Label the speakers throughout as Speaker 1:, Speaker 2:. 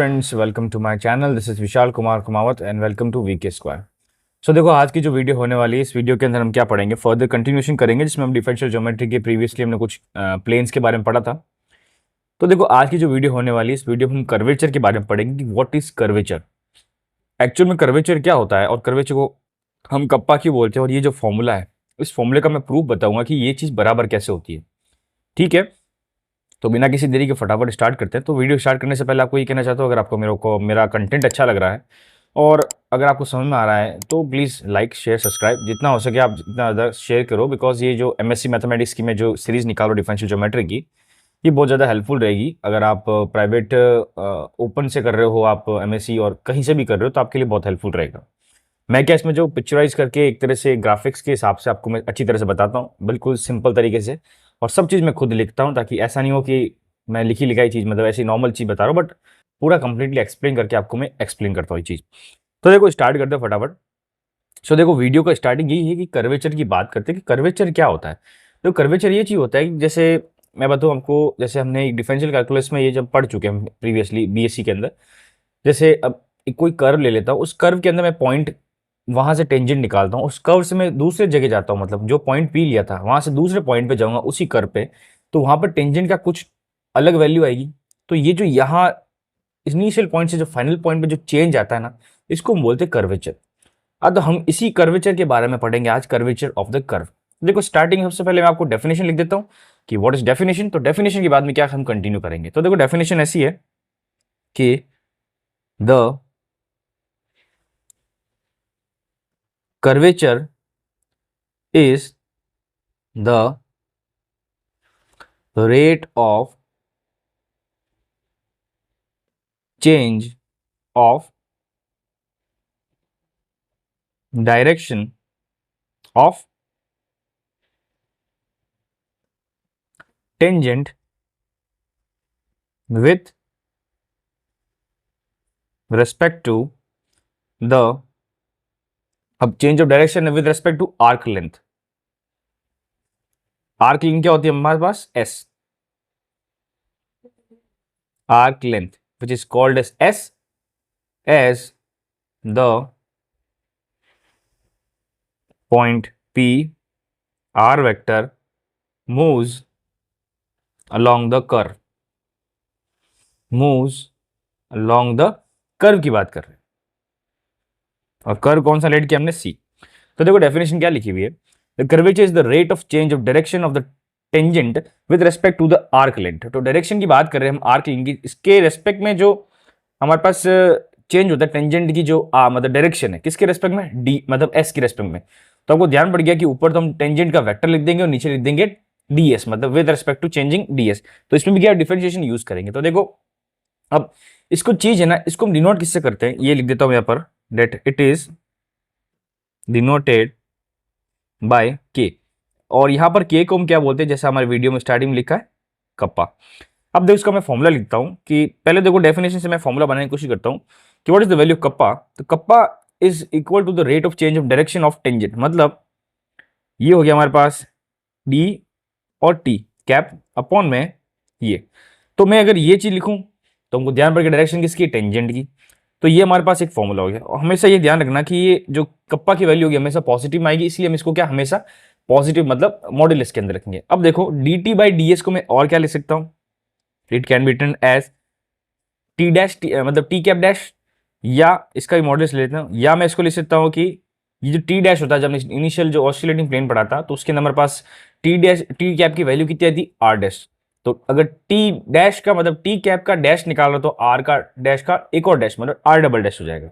Speaker 1: Friends, welcome to my channel. This is Vishal Kumar Kumawat and welcome to VK square. So देखो, आज की जो video होने वाली है, इस वीडियो के अंदर हम क्या पढ़ेंगे, फर्दर कंटिन्यूशन करेंगे जिसमें हम डिफरेंशियल ज्योमेट्री के प्रीवियसली हमने कुछ प्लेन्स के बारे में पढ़ा था। तो देखो, आज की जो वीडियो होने वाली है, इस वीडियो में हम कर्वेचर के बारे में पढ़ेंगे कि व्हाट इज कर्वेचर, एक्चुअल में कर्वेचर क्या होता है और कर्वेचर को हम कप्पा क्यों बोलते हैं, और ये जो फॉर्मूला है, इस फॉर्मूले का मैं प्रूफ बताऊंगा कि ये चीज़ बराबर कैसे होती है। ठीक है, तो बिना किसी देरी के फटाफट स्टार्ट करते हैं। तो वीडियो स्टार्ट करने से पहले आपको ये कहना चाहता हूँ, अगर आपको मेरा कंटेंट अच्छा लग रहा है और अगर आपको समझ में आ रहा है तो प्लीज़ लाइक शेयर सब्सक्राइब जितना हो सके आप जितना ज़्यादा शेयर करो, बिकॉज ये जो एमएससी मैथमेटिक्स की मैं जो सीरीज़ निकालो डिफरेंशियल ज्योमेट्री की, ये बहुत ज़्यादा हेल्पफुल रहेगी। अगर आप प्राइवेट ओपन से कर रहे हो, आप एमएससी और कहीं से भी कर रहे हो, तो आपके लिए बहुत हेल्पफुल रहेगा। मैं क्या इसमें जो पिक्चराइज करके एक तरह से ग्राफिक्स के हिसाब से आपको मैं अच्छी तरह से बताता हूँ, बिल्कुल सिंपल तरीके से, और सब चीज़ मैं खुद लिखता हूँ, ताकि ऐसा नहीं हो कि मैं लिखी लिखाई चीज़, मतलब ऐसी नॉर्मल चीज़ बता रहा हूँ, बट पूरा कंप्लीटली एक्सप्लेन करके आपको मैं एक्सप्लेन करता हूँ ये चीज़। तो देखो, स्टार्ट करते हैं फटाफट। सो देखो, वीडियो का स्टार्टिंग यही है कि कर्वेचर की बात करते हैं कि कर्वेचर क्या होता है। तो कर्वेचर ये चीज़ होता है कि जैसे मैं बताऊँ आपको, जैसे हमने डिफरेंशियल कैलकुलस में ये जब पढ़ चुके हैं प्रीवियसली बीएससी के अंदर, जैसे अब एक कोई कर्व ले लेता हूँ, उस कर्व के अंदर मैं पॉइंट वहां से टेंजेंट निकालता हूँ, उस कर्व से मैं दूसरे जगह जाता हूँ, मतलब जो पॉइंट पी लिया था वहां से दूसरे पॉइंट पे जाऊंगा उसी कर्व पे, तो वहां पर टेंजेंट का कुछ अलग वैल्यू आएगी। तो ये जो यहाँ इनिशियल पॉइंट से जो फाइनल पॉइंट पे जो चेंज आता है ना, इसको हम बोलते हैं कर्वेचर। अब तो हम इसी कर्वेचर के बारे में पढ़ेंगे आज, कर्वेचर ऑफ द कर्व। देखो, स्टार्टिंग सबसे पहले मैं आपको डेफिनेशन लिख देता हूँ कि व्हाट इज डेफिनेशन। तो डेफिनेशन के बाद में क्या हम कंटिन्यू करेंगे। तो देखो, डेफिनेशन ऐसी है कि the curvature is the rate of change of direction of tangent with respect to the, अब change of direction with respect to arc length. Arc length क्या होती है हमारे पास, S, arc length which is called S the point P R vector moves along the curve, moves along the curve की बात कर रहे हैं, और कर्व कौन सा लेट किया हमने, सी। तो देखो, डेफिनेशन क्या लिखी हुई है, the curvature is the rate of change of direction of the tangent with respect to the arc length. तो डायरेक्शन की बात कर रहे हैं हम, आर्क लेंथ की, इसके रेस्पेक्ट में जो हमारे पास चेंज होता है टेंजेंट की जो मतलब डायरेक्शन है, किसके रेस्पेक्ट में, डी मतलब एस के रेस्पेक्ट में। तो आपको ध्यान पड़ गया कि ऊपर तो हम टेंजेंट का वेक्टर लिख देंगे और नीचे लिख देंगे डीएस, मतलब with respect to changing DS. तो इसमें भी क्या डिफरेंशिएशन यूज करेंगे। तो देखो, अब इसको चीज है ना, इसको हम डिनोट किससे करते हैं, ये लिख देता हूं यहां पर, that it is denoted by K. और यहां पर के को हम क्या बोलते हैं, जैसे हमारे वीडियो में स्टार्टिंग में लिखा है, कप्पा। अब देखो, इसका मैं फॉर्मूला लिखता हूं कि पहले देखो, डेफिनेशन से मैं फॉर्मूला बनाने की कोशिश करता हूं कि what is the value of kappa. तो kappa is equal to the rate of change of direction of tangent, मतलब ये हो गया हमारे पास डी और टी कैप अपॉन में ये। तो मैं अगर ये चीज लिखूं तो हमको ध्यान पड़ेगा डायरेक्शन किसकी, टेंजेंट की। तो ये हमारे पास एक फॉर्मूला हो गया, और हमेशा ये ध्यान रखना कि ये जो कप्पा की वैल्यू होगी हमेशा पॉजिटिव में आएगी, इसलिए हम इसको क्या हमेशा पॉजिटिव मतलब मॉड्यूलस के अंदर रखेंगे। अब देखो, D T by D S को मैं और क्या लिख सकता हूं, it can be written as T dash मतलब टी कैप डैश, या इसका भी मॉड्यूलस ले लेता हूं, या मैं इसको लिख सकता हूं कि ये जो टी डैश होता है, जब इनिशियल जो ऑसिलेटिंग प्लेन पढ़ा था, तो उसके अंदर हमारे पास टी डैश टी कैप की वैल्यू कितनी आई थी, आर डैश। तो अगर टी डैश का मतलब टी कैप का डैश निकाल रहा तो आर का डैश का एक और डैश मतलब आर डबल डैश हो जाएगा,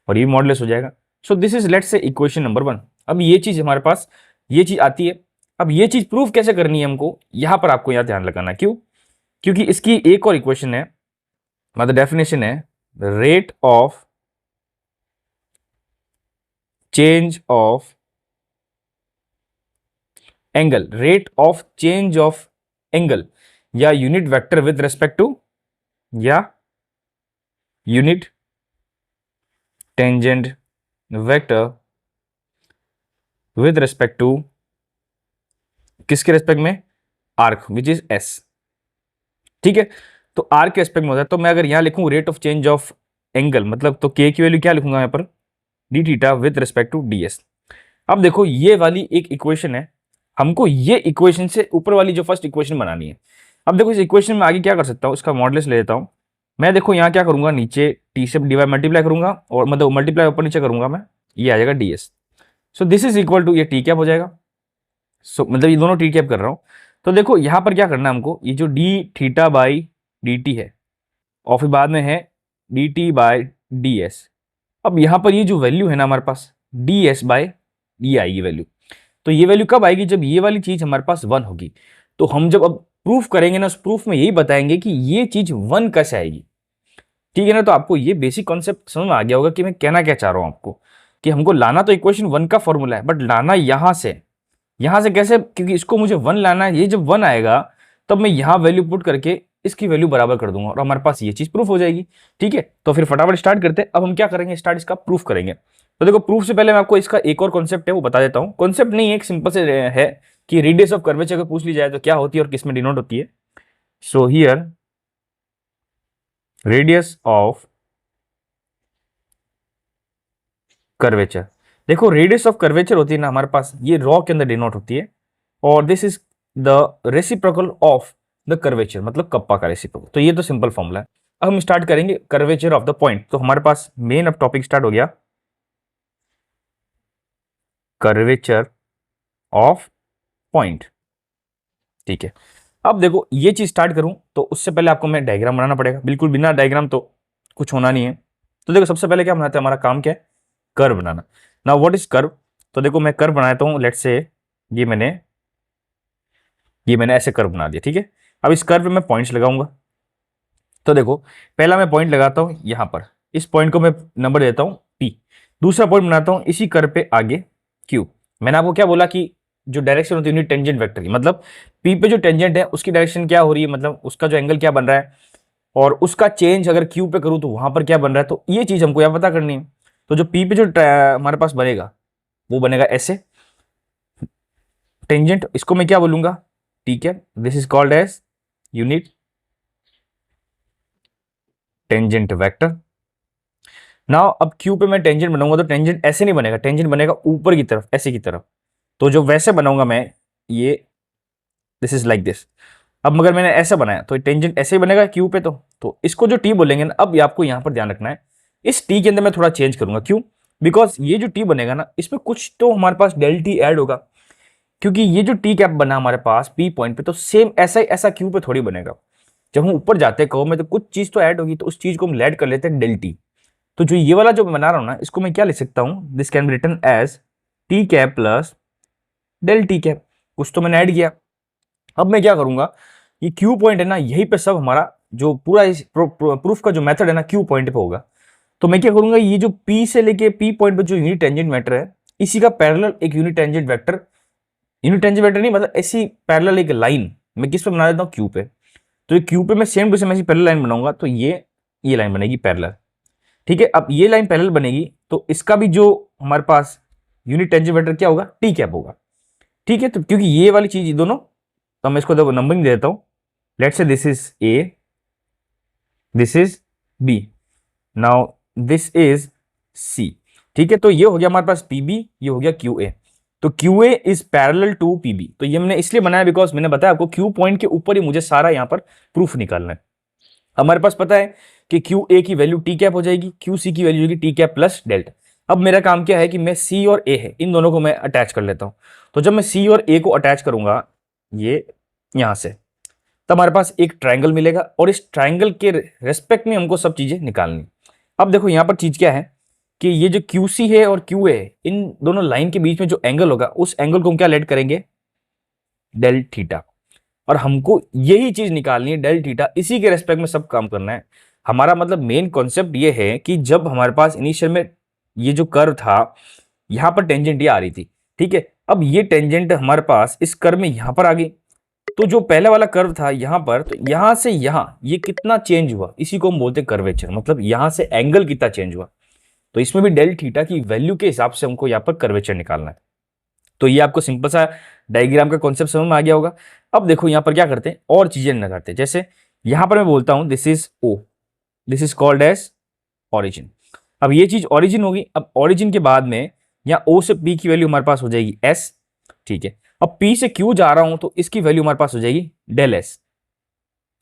Speaker 1: और ये मॉडुलस हो जाएगा। सो this is let's say equation number 1। अब ये चीज हमारे पास ये चीज आती है। अब ये चीज प्रूफ कैसे करनी है हमको, यहां पर आपको यहां ध्यान लगाना, क्यों, क्योंकि इसकी एक और इक्वेशन है, मतलब डेफिनेशन है, rate of change of angle, rate of change of angle, या unit vector with respect to, या unit tangent vector with respect to किसके रेस्पेक्ट में, आर्क विच इज एस। ठीक है, तो आर के एस्पेक्ट में होता है। तो मैं अगर यहाँ लिखूँ rate of change of angle, मतलब तो के की वैल्यू क्या लिखूंगा यहाँ पर, D theta with respect to D S. अब देखो ये वाली एक इक्वेशन है, हमको ये इक्वेशन से ऊपर वाली जो फर्स्ट इक्वेशन बनानी है। अब देखो इस इक्वेशन में आगे क्या कर सकता हूँ, इसका मॉडुलस ले लेता हूँ मैं। देखो यहाँ क्या करूंगा, नीचे टी से डिवाइड मल्टीप्लाई करूंगा और मतलब मल्टीप्लाई ऊपर नीचे करूंगा मैं, ये आ जाएगा D S. So this is equal to, ये टी कैप हो जाएगा। सो मतलब ये दोनों टी कैप कर रहा हूँ। तो देखो यहाँ पर क्या करना है हमको, ये जो D theta by D T है और फिर बाद में है D T by D S. अब यहाँ पर ये जो वैल्यू है ना हमारे पास, डी एस बाई ये आएगी वैल्यू। तो ये वैल्यू कब आएगी, जब ये वाली चीज हमारे पास 1 होगी। तो हम जब अब प्रूफ करेंगे ना, उस प्रूफ में यही बताएंगे कि ये चीज 1 कैसे आएगी। ठीक है ना। तो आपको ये बेसिक कॉन्सेप्ट समझ में आ गया होगा कि मैं कहना क्या चाह रहा हूं आपको, कि हमको लाना तो इक्वेशन 1 का फॉर्मूला है, बट लाना यहां से कैसे, क्योंकि इसको मुझे 1 लाना है। ये जब 1 आएगा तब मैं यहां वैल्यू पुट करके इसकी वैल्यू बराबर कर दूंगा और हमारे पास ये चीज प्रूफ हो जाएगी। ठीक है, तो फिर फटाफट स्टार्ट करते हैं। अब हम क्या करेंगे, स्टार्ट इसका प्रूफ करेंगे। तो देखो प्रूफ से पहले मैं आपको इसका एक और कॉन्सेप्ट है वो बता देता हूँ। कॉन्सेप्ट नहीं है, एक सिंपल से है कि रेडियस ऑफ कर्वेचर अगर पूछ ली जाए तो क्या होती है और किस में डिनोट होती है। So here radius of curvature, देखो रेडियस ऑफ कर्वेचर होती है ना हमारे पास, ये रॉ के अंदर डिनोट होती है और this is the reciprocal of the curvature, मतलब कप्पा का रेसिप्रोकल। तो ये तो सिंपल फॉर्मूला है। अब हम स्टार्ट करेंगे कर्वेचर ऑफ द पॉइंट। तो हमारे पास मेन अब टॉपिक स्टार्ट हो गया, कर्वेचर ऑफ पॉइंट। ठीक है, अब देखो ये चीज स्टार्ट करूं तो उससे पहले आपको मैं डायग्राम बनाना पड़ेगा, बिल्कुल बिना डायग्राम तो कुछ होना नहीं है। तो देखो सबसे पहले क्या बनाते हैं, हमारा काम क्या है, curve banana. Now what is curve. तो देखो मैं कर्व बनाता हूं, लेट्स से ये मैंने ऐसे कर्व बना दिया। ठीक है, अब इस कर्व में मैं पॉइंट्स लगाऊंगा। तो देखो पहला मैं पॉइंट लगाता हूं यहां पर, इस पॉइंट को मैं नंबर देता हूं P। दूसरा पॉइंट बनाता हूं इसी कर्व पे आगे Q। मैंने आपको क्या बोला कि जो डायरेक्शन होती है यूनिट टेंजेंट वेक्टर की, मतलब P पे जो टेंजेंट है उसकी डायरेक्शन क्या हो रही है, मतलब उसका जो एंगल क्या बन रहा है, और उसका चेंज अगर Q पे करूं तो वहां पर क्या बन रहा है। तो ये चीज हमको यहाँ पता करनी है। तो जो P पे जो हमारे पास बनेगा वो बनेगा ऐसे टेंजेंट, इसको मैं क्या बोलूंगा, ठीक है, this is called as unit tangent vector. Now अब क्यू पे मैं टेंजेंट बनाऊंगा तो टेंजेंट ऐसे नहीं बनेगा, टेंजेंट बनेगा ऊपर की तरफ, ऐसे की तरफ। तो जो वैसे बनाऊंगा मैं, ये दिस इज लाइक दिस। अब मगर मैंने ऐसा बनाया तो टेंजेंट ऐसे ही बनेगा क्यू पे। तो इसको जो टी बोलेंगे ना, अब आपको यहां पर ध्यान रखना है, इस टी के अंदर मैं थोड़ा चेंज करूंगा। क्यों, बिकॉज ये जो टी बनेगा ना, इसमें कुछ तो हमारे पास डेल टी ऐड होगा, क्योंकि ये जो टी कैप बना हमारे पास पी पॉइंट पे, तो सेम ऐसा ही ऐसा क्यू पे थोड़ी बनेगा। जब हम ऊपर जाते हैं कर्व में तो कुछ चीज तो ऐड होगी, तो उस चीज को हम ऐड कर लेते हैं डेल टी। तो जो ये वाला जो मैं बना रहा हूं ना, इसको मैं क्या लिख सकता हूं, this can be written as T cap plus del T cap. कुछ तो मैंने ऐड किया। अब मैं क्या करूंगा, ये क्यू पॉइंट है ना, यहीं पे सब हमारा जो पूरा इस प्रूफ का जो मेथड है ना, क्यू पॉइंट पे होगा। तो मैं क्या करूंगा, ये जो पी से लेके पी पॉइंट पे जो यूनिट टेंजेंट वेक्टर है, इसी का पैरेलल एक unit tangent vector, unit tangent vector नहीं मतलब ऐसी पैरेलल एक लाइन मैं किस पे बना देता हूँ, क्यू पे। तो ये क्यू पे मैं सेम टू सेम ऐसी पैरेलल लाइन बनाऊंगा, तो ये लाइन बनेगी पैरेलल। ठीक है, अब ये लाइन पैरेलल बनेगी तो इसका भी जो हमारे पास यूनिट टेंजेंट वेक्टर क्या होगा, टी कैप होगा। ठीक है, तो क्योंकि ये वाली चीज ये दोनों, तो मैं इसको देखो नंबरिंग दे देता हूं। Let's say this is A, this is B, now this is C. ठीक है, तो ये हो गया हमारे पास पीबी, ये हो गया क्यू ए। तो Q A is parallel to PB. तो ये मैंने इसलिए बनाया बिकॉज मैंने बताया आपको क्यू पॉइंट के ऊपर ही मुझे सारा यहां पर प्रूफ निकालना है। हमारे पास पता है कि क्यू ए की वैल्यू टी कैप हो जाएगी, क्यू सी की वैल्यू होगी टी कैप प्लस डेल्टा। अब मेरा काम क्या है कि मैं सी और ए है, इन दोनों को मैं अटैच कर लेता हूं। तो जब मैं सी और ए को अटैच करूंगा ये यहां से, तब हमारे पास एक ट्राइंगल मिलेगा और इस ट्राइंगल के रेस्पेक्ट में हमको सब चीजें निकालनी। अब देखो यहां पर चीज क्या है कि ये जो क्यू सी है और क्यू ए है, इन दोनों लाइन के बीच में जो एंगल होगा उस एंगल को हम क्या लेट करेंगे, डेल थीटा। और हमको यही चीज निकालनी है, डेल थीटा, इसी के रेस्पेक्ट में सब काम करना है। हमारा मतलब मेन कॉन्सेप्ट ये है कि जब हमारे पास इनिशियल में ये जो कर्व था, यहां पर टेंजेंट ये आ रही थी। ठीक है, अब ये टेंजेंट हमारे पास इस कर्व में यहां पर आ गई। तो जो पहले वाला कर्व था यहां पर, तो यहां से यहां ये कितना चेंज हुआ, इसी को हम बोलते हैं कर्वेचर, मतलब यहां से एंगल कितना चेंज हुआ। तो इसमें भी डेल थीटा की वैल्यू के हिसाब से हमको यहां पर कर्वेचर निकालना है। तो ये आपको सिंपल सा डायग्राम का कॉन्सेप्ट समझ में आ गया होगा। अब देखो यहां पर क्या करते हैं, और चीजें लगाते हैं। जैसे यहां पर मैं बोलता हूं this is O, this is called as origin. अब ये चीज ऑरिजिन होगी। अब ऑरिजिन के बाद में यहाँ ओ से पी की वैल्यू हमारे पास हो जाएगी एस, ठीक है। अब पी से क्यू जा रहा हूं तो इसकी वैल्यू हमारे पास हो जाएगी डेल एस,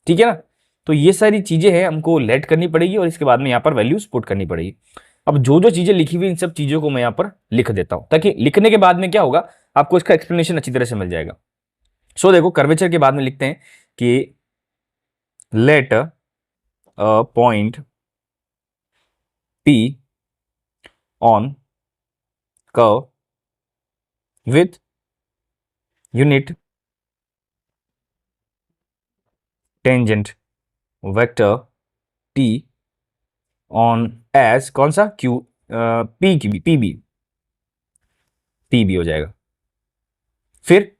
Speaker 1: ठीक है ना। तो ये सारी चीजें हैं हमको लेट करनी पड़ेगी और इसके बाद में यहाँ पर वैल्यूज पुट करनी पड़ेगी। अब जो जो चीजें लिखी हुई इन सब चीजों को मैं यहाँ पर लिख देता हूं, ताकि लिखने के बाद में क्या होगा, आपको इसका एक्सप्लेनेशन अच्छी तरह से मिल जाएगा। सो देखो, कर्वेचर के बाद में लिखते हैं कि let a point P on curve with unit tangent vector T on as कौन सा Q, P की भी P भी हो जाएगा। फिर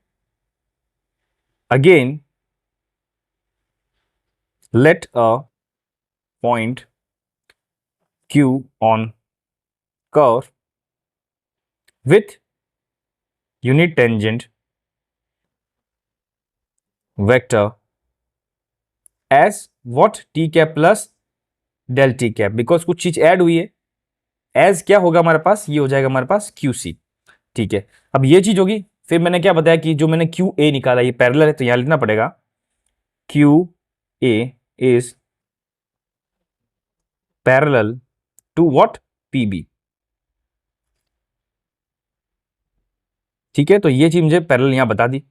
Speaker 1: again let a point Q on curve with unit tangent vector as what t cap plus del t cap, because कुछ चीज ऐड हुई है। एज क्या होगा हमारे पास, ये हो जाएगा हमारे पास क्यू सी, ठीक है। अब ये चीज होगी। फिर मैंने क्या बताया कि जो मैंने क्यू ए निकाला ये पैरेलल है, तो यहां लिखना पड़ेगा Q A is parallel to what, P B, ठीक है। तो ये चीज मुझे पैरेलल यहां बता दी।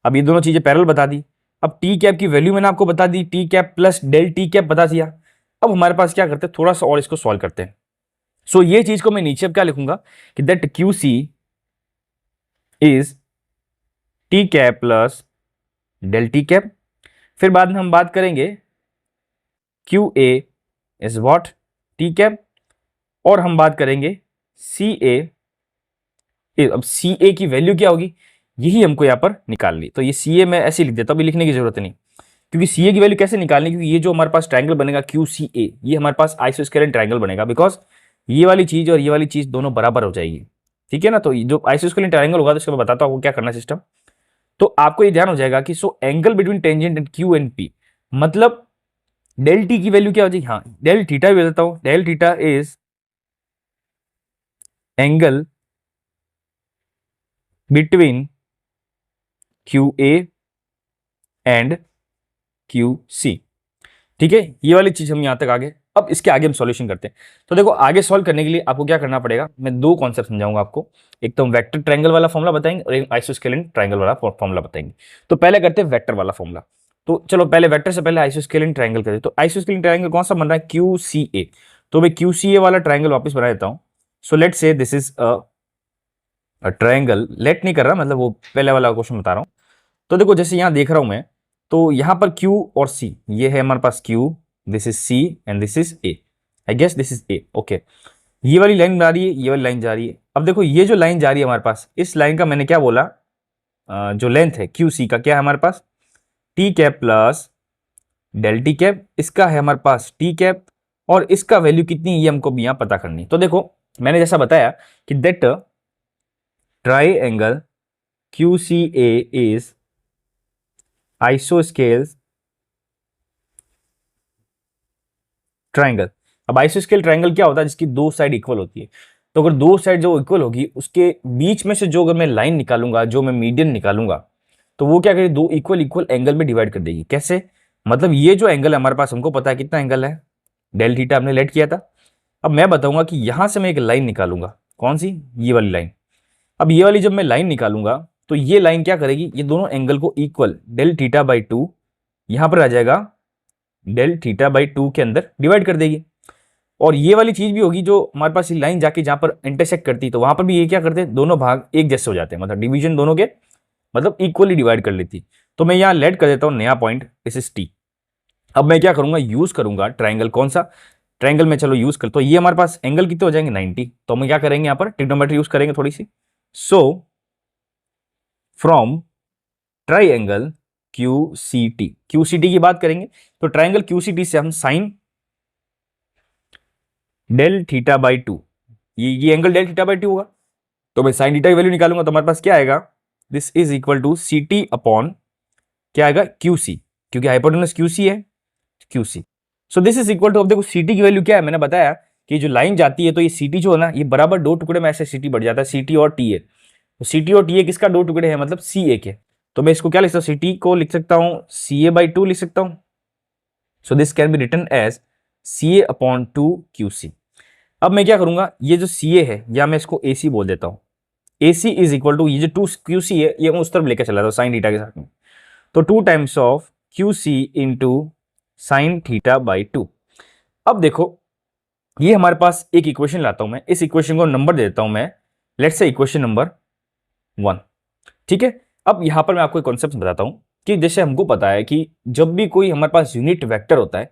Speaker 1: अब ये दोनों चीजें पैरेलल बता दी। अब टी कैप की वैल्यू मैंने आपको बता दी, T cap plus del T cap बता दिया। अब हमारे पास क्या करते हैं, थोड़ा सा और इसको सॉल्व करते हैं। सो ये चीज को मैं नीचे अब क्या लिखूंगा कि that Q C is T cap plus del T cap. फिर बाद में हम बात करेंगे Q A is what, T cap. और हम बात करेंगे सी ए। अब सी ए की वैल्यू क्या होगी, यही हमको यहां पर निकालनी। तो ये सी ए मैं ऐसे लिख देता हूं, लिखने की जरूरत नहीं, क्योंकि सी ए की वैल्यू कैसे निकालनी, क्योंकि ये जो हमारे पास ट्रायंगल बनेगा क्यू सी ए, ये हमारे पास आइसोस्केलेन ट्रायंगल बनेगा, बिकॉज ये वाली चीज और ये वाली चीज दोनों बराबर हो जाएगी, ठीक है ना। तो जो आइसोस्केलेन ट्रायंगल होगा, तो इसको मैं बताता हूँ क्या करना सिस्टम। तो आपको ये ध्यान हो जाएगा कि so angle between tangent and Q and P, मतलब डेल टी की वैल्यू क्या हो जाएगी, हाँ डेल थीटा भी बताता हूं। Del theta is angle between Q A and Q C, ठीक है। ये वाली चीज हम यहां तक आगे। अब इसके आगे हम सॉल्यूशन करते हैं। तो देखो, आगे सॉल्व करने के लिए आपको क्या करना पड़ेगा, मैं दो कॉन्सेप्ट समझाऊंगा आपको। एक तो हम वेक्टर ट्रायंगल वाला फॉर्मूला बताएंगे और एक आइसोस्केलेन ट्रायंगल वाला फॉर्मूला बताएंगे। तो पहले करते हैं वेक्टर वाला फॉर्मूला। तो चलो पहले वेक्टर से पहले आइसोस्केलेन ट्रायंगल करते हैं। तो आइसोस्केलेन ट्रायंगल कौन सा बन रहा है, क्यू सी ए। तो मैं क्यू सी ए वाला ट्रायंगल वापस बना देता हूं। So let say this is a triangle, let नहीं कर रहा, मतलब वो पहले वाला क्वेश्चन बता रहा हूं। तो देखो, जैसे यहां देख रहा हूं मैं, तो यहां पर Q और C, ये है हमारे पास Q, this is C and this is A। I guess this is A, okay. ये वाली लाइन जा रही है, ये वाली लाइन जा रही है। अब देखो, ये जो लाइन जा रही है हमारे पास, इस लाइन का मैंने क्या बोला, जो लेंथ है QC का क्या है हमारे पास, T cap plus del T cap. इसका है हमारे पास टी कैप, और इसका वैल्यू कितनी है ये हमको भी यहां पता करनी। तो देखो, मैंने जैसा बताया कि that triangle QCA is isosceles triangle. अब आइसोस्केल ट्रायंगल क्या होता है, जिसकी दो साइड इक्वल होती है। तो अगर दो साइड जो इक्वल होगी, उसके बीच में से जो अगर मैं लाइन निकालूंगा, जो मैं मीडियन निकालूंगा, तो वो क्या करेगी, दो इक्वल इक्वल एंगल में डिवाइड कर देगी। कैसे, मतलब ये जो एंगल है हमारे पास, हमको पता है कितना एंगल है, डेल थीटा हमने लेट किया था। अब मैं बताऊंगा कि यहां से मैं एक लाइन निकालूंगा, कौन सी, ये वाली लाइन। अब ये वाली जब मैं लाइन निकालूंगा, तो ये लाइन क्या करेगी, ये दोनों एंगल को equal del theta by two यहां पर आ जाएगा, डेल थीटा बाई टू के अंदर डिवाइड कर देगी। और ये वाली चीज भी होगी, जो हमारे पास ये लाइन जाके जहां पर इंटरसेक्ट करती है, तो वहां पर भी ये क्या करते हैं, दोनों भाग एक जैसे हो जाते हैं, मतलब डिवीजन दोनों के मतलब इक्वली डिवाइड कर लेती। तो मैं यहां लेट कर देता हूं नया पॉइंट, दिस इज टी। अब मैं क्या करूंगा, यूज करूंगा ट्राइंगल, कौन सा ट्राइंगल में, चलो यूज कर। तो ये हमारे पास एंगल कितने हो जाएंगे, 90। तो हम क्या करेंगे, यहां पर ट्रिग्नोमेट्री यूज करेंगे थोड़ी सी। सो फ्रॉम ट्राइंगल QCT की बात करेंगे, तो ट्राइंगल QCT से हम sine del theta by two, ये angle del theta by two होगा। तो मैं साइन थीटा की वैल्यू निकालूंगा, तो हमारे पास क्या आएगा, this is equal to CT upon क्या आएगा, QC, क्योंकि हाइपोटेनस QC है। Q C. So this is equal to, अब देखो सी टी की वैल्यू क्या है, मैंने बताया कि जो लाइन जाती है तो ये सी टी जो है ना, ये बराबर दो टुकड़े में ऐसे सी टी बढ़ जाता है, सी टी और टी ए। तो सी टी और टी ए किसका दो टुकड़े हैं, मतलब सी ए के। तो मैं इसको क्या लिख सकता हूँ, सी टी को लिख सकता हूँ सी ए बाई टू लिख सकता हूँ। So this can be written as C A upon two Q C. अब मैं क्या करूंगा, ये जो सी ए है या मैं इसको ए सी बोल देता हूँ, ए सी इज इक्वल टू ये जो टू क्यू सी है ये मैं उस तरफ लेकर चला था साइन थीटा के साथ में, तो two times of Q C into sine theta by two. अब देखो ये हमारे पास एक इक्वेशन लाता हूं मैं, इस इक्वेशन को नंबर दे देता हूं मैं, लेट्स से इक्वेशन नंबर 1। ठीक है, अब यहां पर मैं आपको एक कॉन्सेप्ट बताता हूं कि जैसे हमको पता है कि जब भी कोई हमारे पास यूनिट वेक्टर होता है,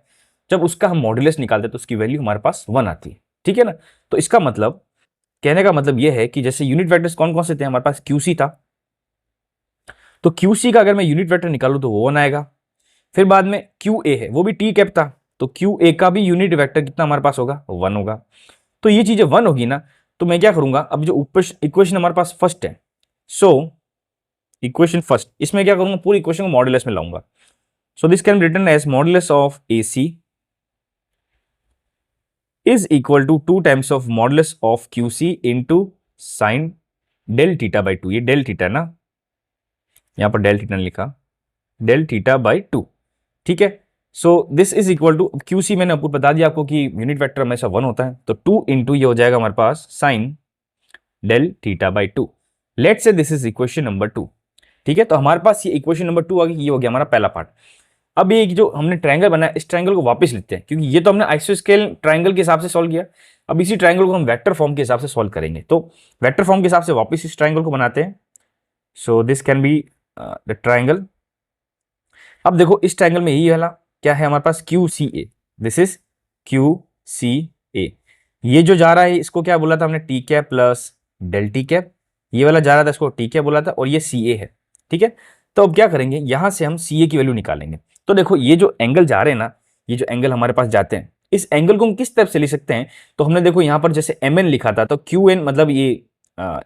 Speaker 1: जब उसका हम मॉड्यूलस निकालते हैं तो उसकी वैल्यू हमारे पास 1 आती है। ठीक है ना, तो इसका मतलब, कहने का मतलब यह है कि जैसे यूनिट वेक्टर्स कौन कौन से थे, हमारे पास क्यूसी था, तो क्यूसी का अगर मैं यूनिट वेक्टर निकालूं तो वो 1 आएगा। फिर बाद में क्यू ए है, वो भी टी कैप था, तो क्यू ए का भी यूनिट वेक्टर कितना हमारे पास होगा, 1 होगा। तो ये चीजें 1 होगी ना, तो मैं क्या करूंगा, अब जो ऊपर इक्वेशन हमारे पास फर्स्ट है, सो इक्वेशन फर्स्ट, इसमें क्या करूंगा, पूरी इक्वेशन को मॉड्यूलस में लाऊंगा। So this can be written as modulus of A C is equal to two times of modulus of Q C into sine del theta by two. ये del theta ना, यहां पर डेल थीटा लिखा, del theta by two. ठीक है, so this is equal to, Q C मैंने आपको बता दिया आपको कि यूनिट वेक्टर हमेशा 1 होता है, तो 2 इंटू ये हो जाएगा हमारे पास sine del theta by two. Let's say this is equation number 2। ठीक है, तो हमारे पास ये इक्वेशन नंबर 2 आ गई, ये हो गया हमारा पहला पार्ट। अब ये जो हमने ट्रायंगल बनाया, इस ट्रायंगल को वापस लिखते हैं, क्योंकि ये तो हमने आइसोस्केल ट्रायंगल के हिसाब से सॉल्व किया। अब इसी ट्रायंगल को हम वेक्टर फॉर्म के हिसाब से सॉल्व करेंगे, तो वेक्टर फॉर्म के हिसाब से वापस इस ट्रायंगल को बनाते हैं। सो this can be the triangle. अब देखो इस ट्रायंगल में यही वाला क्या है हमारे पास, Q C A, this is Q C A. ये जो जा रहा है इसको क्या बोला था हमने, T cap plus del T cap. ये वाला जा रहा था, इसको टी कैप बोला था, और ये सी ए है। ठीक है, तो अब क्या करेंगे, यहां से हम सी ए की वैल्यू निकालेंगे। तो देखो ये जो एंगल जा रहे हैं ना, ये जो एंगल हमारे पास जाते हैं, इस एंगल को हम किस तरफ से लिख सकते हैं, तो हमने देखो यहां पर जैसे एम एन लिखा था, तो क्यू एन मतलब ये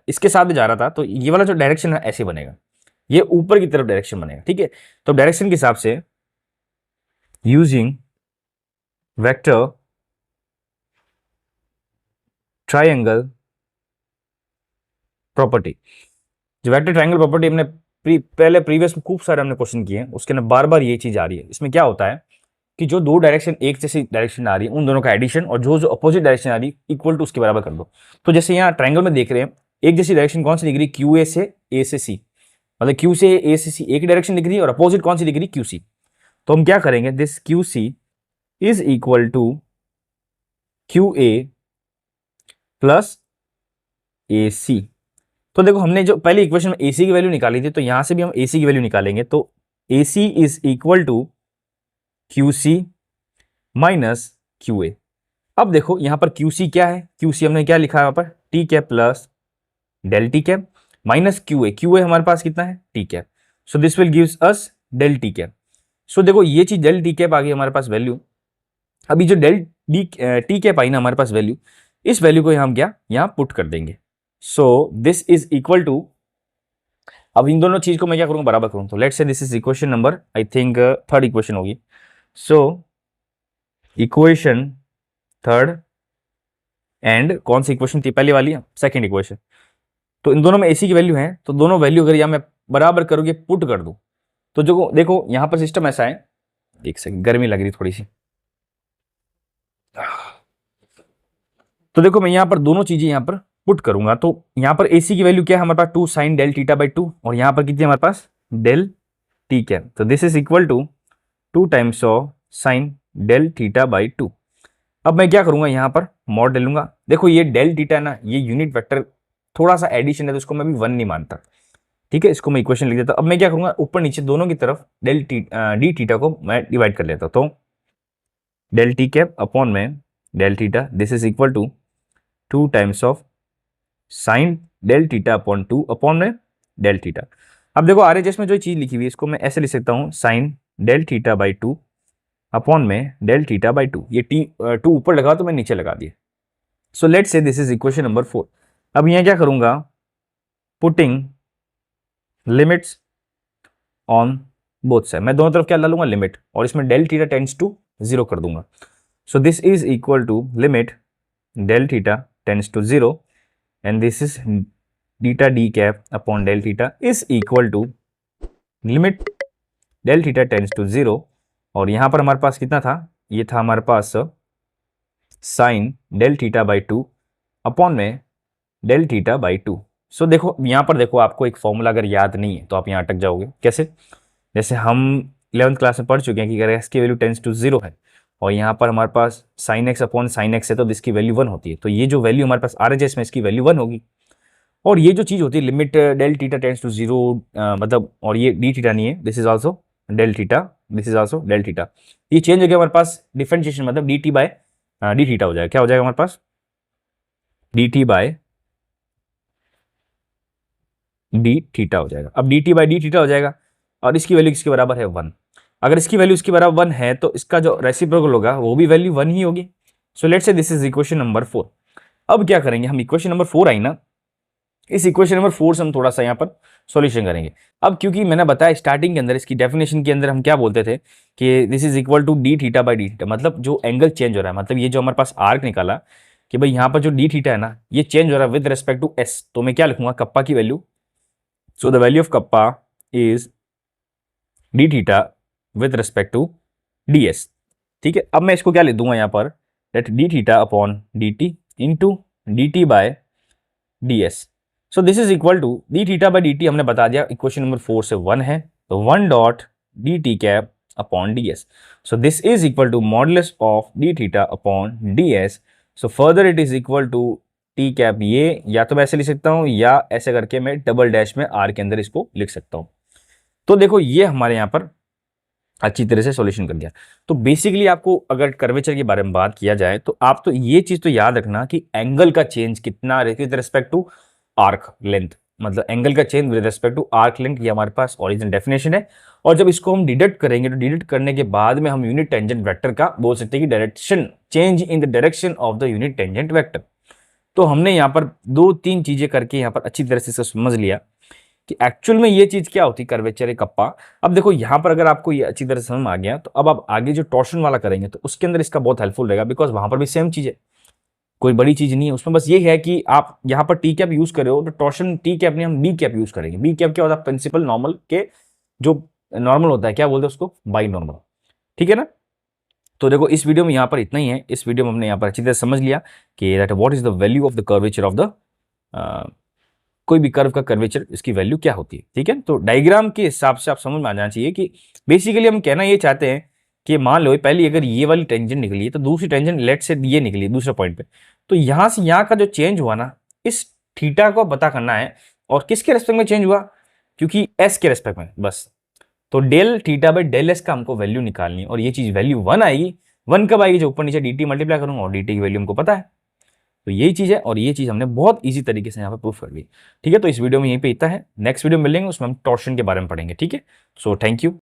Speaker 1: इसके साथ में जा रहा था, तो ये वाला जो डायरेक्शन है ऐसे बनेगा, ये ऊपर की तरफ डायरेक्शन बनेगा। ठीक है, तो डायरेक्शन के हिसाब से यूजिंग वेक्टर ट्रायंगल प्रॉपर्टी, जो वेक्टर ट्रायंगल प्रॉपर्टी हमने पहले प्रीवियस में खूब सारे हमने क्वेश्चन किए हैं, उसके अंदर बार बार ये चीज आ रही है। इसमें क्या होता है कि जो दो डायरेक्शन एक जैसी डायरेक्शन आ रही है, उन दोनों का एडिशन, और जो जो अपोजिट डायरेक्शन आ रही है इक्वल टू उसके बराबर कर दो। तो जैसे यहाँ ट्रायंगल में देख रहे हैं, एक जैसी डायरेक्शन कौन सी दिख रही है, क्यू ए से सी, मतलब क्यू से ए से सी एक डायरेक्शन दिख रही है, और अपोजिट कौन सी दिख रही है, क्यू सी। तो हम क्या करेंगे, this Q C is equal to Q A plus A C. तो देखो हमने जो पहले इक्वेशन में AC की वैल्यू निकाली थी, तो यहां से भी हम AC की वैल्यू निकालेंगे, तो AC is equal to QC minus QA। अब देखो यहां पर QC क्या है, QC हमने क्या लिखा है यहां पर, T cap plus del T cap minus QA हमारे पास कितना है, T cap. So this will gives us del T cap. सो देखो ये चीज डेल टी कैप आ गई हमारे पास वैल्यू। अभी जो डेल टी कैप आई ना हमारे पास वैल्यू, इस वैल्यू को हम क्या यहां पुट कर देंगे। So this is equal to, अब इन दोनों चीज को मैं क्या करूंगा, बराबर करूंगा। तो let's say this is equation number, I think third equation होगी। सो इक्वेशन थर्ड, एंड कौन सी इक्वेशन थी, पहले वाली, सेकंड इक्वेशन। तो इन दोनों में AC की वैल्यू है, तो दोनों वैल्यू अगर यहां मैं बराबर करोगे पुट कर दूं, तो जो देखो यहां पर सिस्टम ऐसा है, एक सेकंड गर्मी लग रही थोड़ी सी, तो देखो मैं यहां पर दोनों चीजें यहां पर पुट करूंगा, तो यहां पर AC की वैल्यू क्या है हमारे पास, 2 साइन डेल थीटा बाई 2, और यहां पर कितनी हमारे पास डेल टी कैप। तो this is equal to 2 times of sine del theta by 2। अब मैं क्या करूंगा, यहां पर मॉड ले लूंगा। देखो ये डेल थीटा ना, ये यूनिट वेक्टर थोड़ा सा एडिशन है, तो इसको मैं भी 1 नहीं मानता। ठीक है, इसको मैं इक्वेशन लिख देता हूं। अब मैं क्या करूंगा, ऊपर नीचे दोनों की तरफ डी थीटा को मैं डिवाइड कर लेता हूं, तो डेल टी कैप अपॉन में del theta, this is equal to 2 times of sine del theta upon 2 upon में डेल थीटा। अब देखो RHS में जो चीज लिखी हुई है, इसको मैं ऐसे लिख सकता हूं, sine del theta by 2 upon में डेल थीटा बाई 2। ये टू ऊपर लगा तो मैं नीचे लगा दिया। So let's say this is equation number 4। अब यहां क्या करूंगा, putting limits on both side, मैं दोनों तरफ क्या डालूंगा, लिमिट, और इसमें डेल थीटा टेंड्स टू 0 कर दूंगा। So this is equal to limit del theta tends to 0 and this is डीटा D cap upon del theta is equal to limit del theta tends to 0, और यहां पर हमारे पास कितना था, ये था हमारे पास sine del theta by 2 upon में डेल थीटा बाई 2। सो देखो यहाँ पर देखो, आपको एक फॉर्मूला अगर याद नहीं है तो आप यहाँ अटक जाओगे। कैसे? जैसे हम 11th क्लास में पढ़ चुके हैं कि अगर एक्स की वैल्यू टेंस टू 0 है और यहाँ पर हमारे पास sine x upon sine x है तो इसकी वैल्यू 1 होती है। तो ये जो वैल्यू हमारे पास आ रही है इसमें इसकी वैल्यू 1 होगी। और ये जो चीज़ होती है limit del theta tends to 0 मतलब, और ये डी थीटा नहीं है, this is also del theta, this is also del theta. ये चेंज हो गया हमारे पास डिफरेंशिएशन, मतलब D T by D theta हो जाएगा। क्या हो जाएगा हमारे पास? D T by D theta हो जाएगा। अब D T by D theta हो जाएगा और इसकी वैल्यू किसके बराबर है? 1। अगर इसकी वैल्यू इसके बराबर 1 है तो इसका जो रेसिप्रोकल होगा वो भी वैल्यू 1 ही होगी। So let's say this is equation number 4। अब क्या करेंगे हम, इक्वेशन नंबर 4 आई ना, इस इक्वेशन नंबर 4 से हम थोड़ा सा यहाँ पर सॉल्यूशन करेंगे। अब क्योंकि मैंने बताया स्टार्टिंग के अंदर, इसकी डेफिनेशन के अंदर हम क्या बोलते थे कि this is equal to D theta by D theta, मतलब जो एंगल चेंज हो रहा है, मतलब ये जो हमारे पास आर्क निकाला कि भाई यहाँ पर जो डी थीटा है ना ये चेंज हो रहा है विद रेस्पेक्ट टू एस, तो मैं क्या लिखूंगा? कप्पा की value. So the value of kappa is D theta with respect to D S. ठीक है, अब मैं इसको क्या लिख दूंगा यहाँ पर, let D theta upon D T into D T by D S. So this is equal to D theta by D T, हमने बता दिया इक्वेशन नंबर 4 से 1 है, तो 1 dot D T cap upon D S. So this is equal to modulus of D theta upon D S. So further it is equal to T cap, ये या तो मैं ऐसे लिख सकता हूँ या ऐसे करके मैं डबल डैश में आर के अंदर इसको लिख सकता हूँ। तो देखो ये हमारे यहाँ पर अच्छी तरह से सॉल्यूशन कर दिया। तो बेसिकली आपको अगर कर्वेचर के बारे में बात किया जाए तो आप तो ये चीज तो याद रखना कि एंगल का चेंज कितना with respect to arc length, मतलब एंगल का change with respect to arc length, ये हमारे पास ओरिजिनल डेफिनेशन है। और जब इसको हम डिडक्ट करेंगे तो डिडक्ट करने के बाद में हम यूनिट टेंजेंट वेक्टर का बोल सकते हैं कि direction change in the direction of the unit tangent vector. तो हमने यहाँ पर 2-3 चीजें करके यहाँ पर अच्छी तरह से समझ लिया कि एक्चुअल में ये चीज क्या होती है, कर्वेचर कप्पा। अब देखो यहाँ पर अगर आपको ये अच्छी तरह से समझ आ गया तो अब आप आगे जो टॉर्शन वाला करेंगे तो उसके अंदर इसका बहुत हेल्पफुल रहेगा, बिकॉज वहां पर भी सेम चीज है, कोई बड़ी चीज नहीं है उसमें। बस ये है कि आप यहाँ पर टी कैप यूज करे हो तो टॉर्शन टी कैप नहीं, हम बी कैप यूज करेंगे। बी कैप क्या होता है? प्रिंसिपल नॉर्मल के जो नॉर्मल होता है, क्या बोलते हैं उसको? By normal. ठीक है ना? तो देखो इस वीडियो में यहाँ पर इतना ही है। इस वीडियो में हमने यहाँ पर अच्छी तरह समझ लिया कि that what is the value of the curvature of the कोई भी कर्व का कर्वेचर, इसकी वैल्यू क्या होती है। ठीक है, तो डायग्राम के हिसाब से आप समझ में आ जाना चाहिए कि बेसिकली हम कहना ये चाहते हैं कि मान लो पहली अगर ये वाली टेंजेंट निकली है तो दूसरी टेंजेंट लेट से ये निकली दूसरे पॉइंट पे, तो यहां से यहाँ का जो चेंज हुआ ना, इस थीटा को पता करना है और किसके रेस्पेक्ट में चेंज हुआ, क्योंकि एस के रेस्पेक्ट में बस। तो del theta by del S का हमको वैल्यू निकालनी है और ये चीज वैल्यू 1 आएगी। 1 कब आएगी? जो ऊपर नीचे डी टी मल्टीप्लाई करूंगा और डी टी की वैल्यू हमको पता है। तो यही चीज है और ये चीज हमने बहुत इजी तरीके से यहाँ पे प्रूफ कर ली। ठीक है, तो इस वीडियो में यहीं पे इतना है। नेक्स्ट वीडियो मिलेंगे उसमें हम टॉर्शन के बारे में पढ़ेंगे। ठीक है, सो थैंक यू।